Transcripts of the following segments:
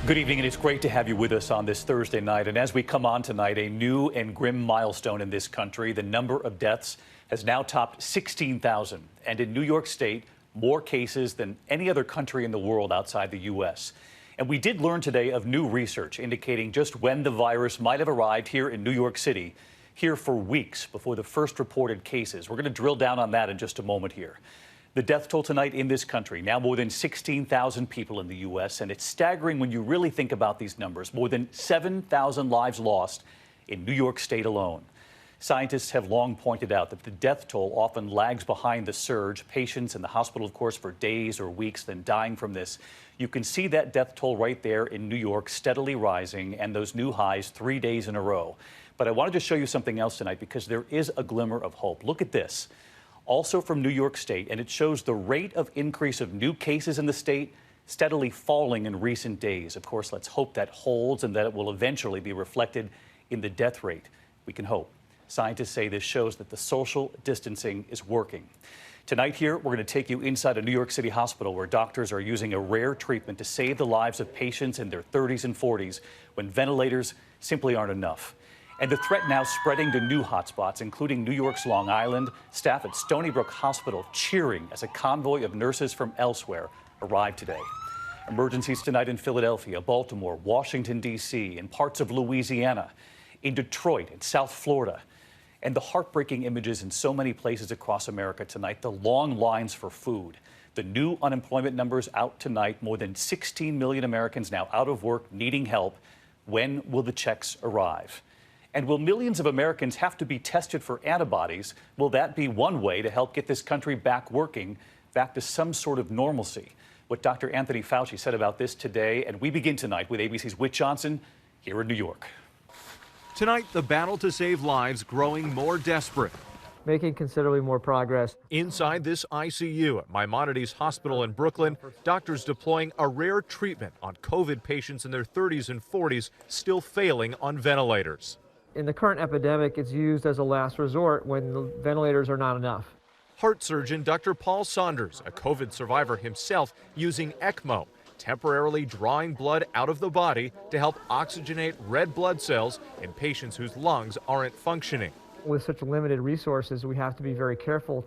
Good evening, and it's great to have you with us on this Thursday night. And as we come on tonight, a new and grim milestone in this country. The number of deaths has now topped 16,000. And in New York State, more cases than any other country in the world outside the U.S. And we did learn today of new research indicating just when the virus might have arrived here in New York City, here for weeks before the first reported cases. We're going to drill down on that in just a moment here. The death toll tonight in this country, now more than 16,000 people in the U.S., and it's staggering when you really think about these numbers. More than 7,000 lives lost in New York State alone. Scientists have long pointed out that the death toll often lags behind the surge. Patients in the hospital, of course, for days or weeks, then dying from this. You can see that death toll right there in New York, steadily rising, and those new highs 3 days in a row. But I wanted to show you something else tonight because there is a glimmer of hope. Look at this. Also from New York State, and it shows the rate of increase of new cases in the state steadily falling in recent days. Of course, let's hope that holds and that it will eventually be reflected in the death rate. We can hope. Scientists say this shows that the social distancing is working. Tonight here, we're going to take you inside a New York City hospital where doctors are using a rare treatment to save the lives of patients in their 30s and 40s when ventilators simply aren't enough. And the threat now spreading to new hotspots, including New York's Long Island. Staff at Stony Brook Hospital cheering as a convoy of nurses from elsewhere arrived today. Emergencies tonight in Philadelphia, Baltimore, Washington, D.C., in parts of Louisiana, in Detroit, and South Florida. And the heartbreaking images in so many places across America tonight, the long lines for food. The new unemployment numbers out tonight, more than 16 million Americans now out of work, needing help. When will the checks arrive? And will millions of Americans have to be tested for antibodies? Will that be one way to help get this country back working, back to some sort of normalcy? What Dr. Anthony Fauci said about this today. And we begin tonight with ABC's Whit Johnson here in New York. Tonight, the battle to save lives growing more desperate. Making considerably more progress. Inside this ICU at Maimonides Hospital in Brooklyn, doctors deploying a rare treatment on COVID patients in their 30s and 40s still failing on ventilators. In the current epidemic, it's used as a last resort when the ventilators are not enough. Heart surgeon Dr. Paul Saunders, a COVID survivor himself, using ECMO, temporarily drawing blood out of the body to help oxygenate red blood cells in patients whose lungs aren't functioning. With such limited resources, we have to be very careful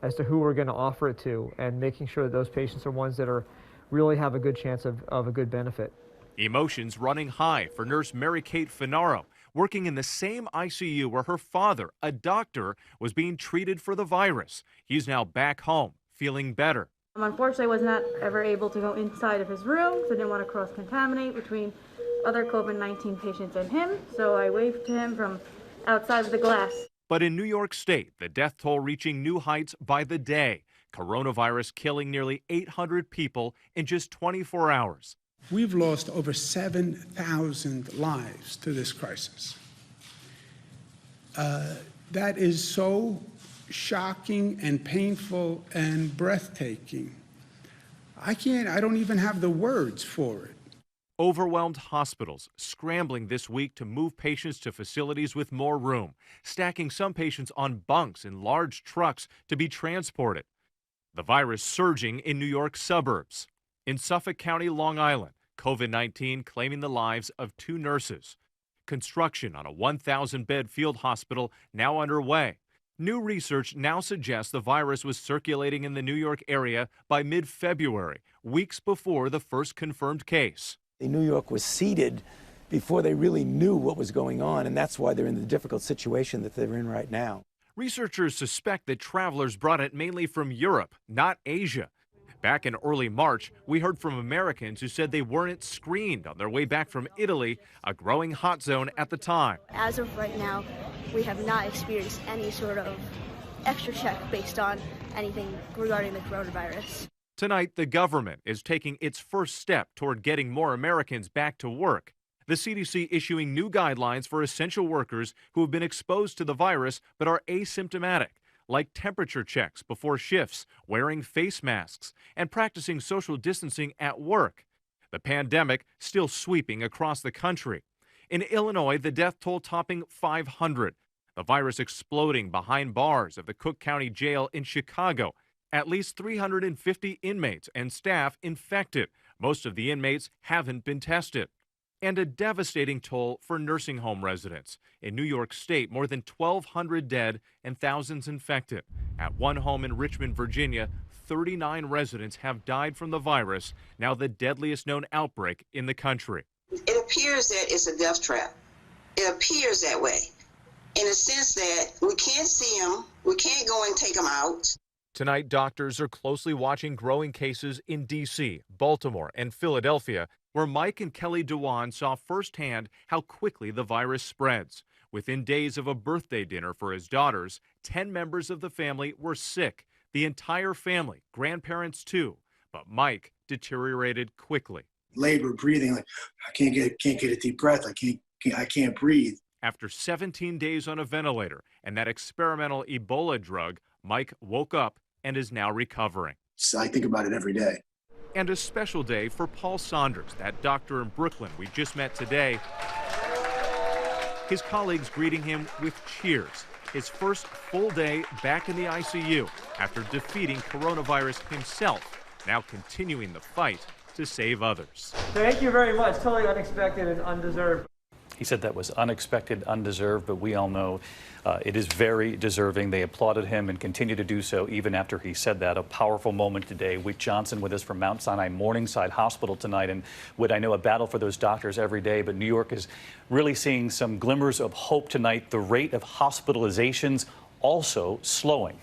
as to who we're going to offer it to, and making sure that those patients are ones that really have a good chance of a good benefit. Emotions running high for nurse Mary Kate Finaro, working in the same ICU where her father, a doctor, was being treated for the virus. He's now back home, feeling better. Unfortunately, I was not ever able to go inside of his room because I didn't want to cross-contaminate between other COVID-19 patients and him, so I waved to him from outside of the glass. But in New York State, the death toll reaching new heights by the day. Coronavirus killing nearly 800 people in just 24 hours. We've lost over 7,000 lives to this crisis. That is so shocking and painful and breathtaking. I don't even have the words for it. Overwhelmed hospitals scrambling this week to move patients to facilities with more room, stacking some patients on bunks in large trucks to be transported. The virus surging in New York's suburbs. In Suffolk County, Long Island, COVID-19 claiming the lives of 2 nurses. Construction on a 1,000-bed field hospital now underway. New research now suggests the virus was circulating in the New York area by mid-February, weeks before the first confirmed case. New York was seeded before they really knew what was going on, and that's why they're in the difficult situation that they're in right now. Researchers suspect that travelers brought it mainly from Europe, not Asia. Back in early March, we heard from Americans who said they weren't screened on their way back from Italy, a growing hot zone at the time. As of right now, we have not experienced any sort of extra check based on anything regarding the coronavirus. Tonight, the government is taking its first step toward getting more Americans back to work. The CDC issuing new guidelines for essential workers who have been exposed to the virus but are asymptomatic, like temperature checks before shifts, wearing face masks, and practicing social distancing at work. The pandemic still sweeping across the country. In Illinois, the death toll topping 500. The virus exploding behind bars of the Cook County Jail in Chicago. At least 350 inmates and staff infected, Most of the inmates haven't been tested. And a devastating toll for nursing home residents. In New York State, more than 1,200 dead and thousands infected. At one home in Richmond, Virginia, 39 residents have died from the virus, now the deadliest known outbreak in the country. It appears that it's a death trap. It appears that way, in the sense that we can't see them, we can't go and take them out. Tonight, doctors are closely watching growing cases in D.C., Baltimore, and Philadelphia, where Mike and Kelly Dewan saw firsthand how quickly the virus spreads. Within days of a birthday dinner for his daughters, 10 members of the family were sick. The entire family, grandparents too. But Mike deteriorated quickly. Labor, breathing, like I can't get a deep breath. I can't breathe. After 17 days on a ventilator and that experimental Ebola drug, Mike woke up and is now recovering. So I think about it every day. And a special day for Paul Saunders, that doctor in Brooklyn we just met today. His colleagues greeting him with cheers. His first full day back in the ICU after defeating coronavirus himself, now continuing the fight to save others. Thank you very much. Totally unexpected and undeserved. He said that was unexpected, undeserved, but we all know it is very deserving. They applauded him and continue to do so even after he said that. A powerful moment today. Whit Johnson with us from Mount Sinai Morningside Hospital tonight. And Whit, I know a battle for those doctors every day, but New York is really seeing some glimmers of hope tonight. The rate of hospitalizations also slowing.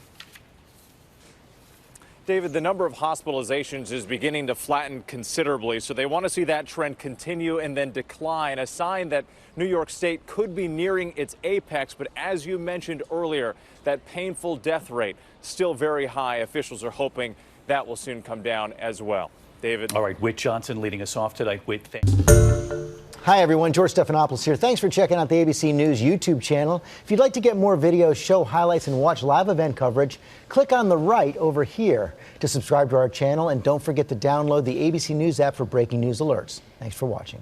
David, the number of hospitalizations is beginning to flatten considerably, so they want to see that trend continue and then decline, a sign that New York State could be nearing its apex. But as you mentioned earlier, that painful death rate still very high. Officials are hoping that will soon come down as well. David. All right, Whit Johnson leading us off tonight. Whit, thanks. Hi, everyone. George Stephanopoulos here. Thanks for checking out the ABC News YouTube channel. If you'd like to get more videos, show highlights, and watch live event coverage, click on the right over here to subscribe to our channel. And don't forget to download the ABC News app for breaking news alerts. Thanks for watching.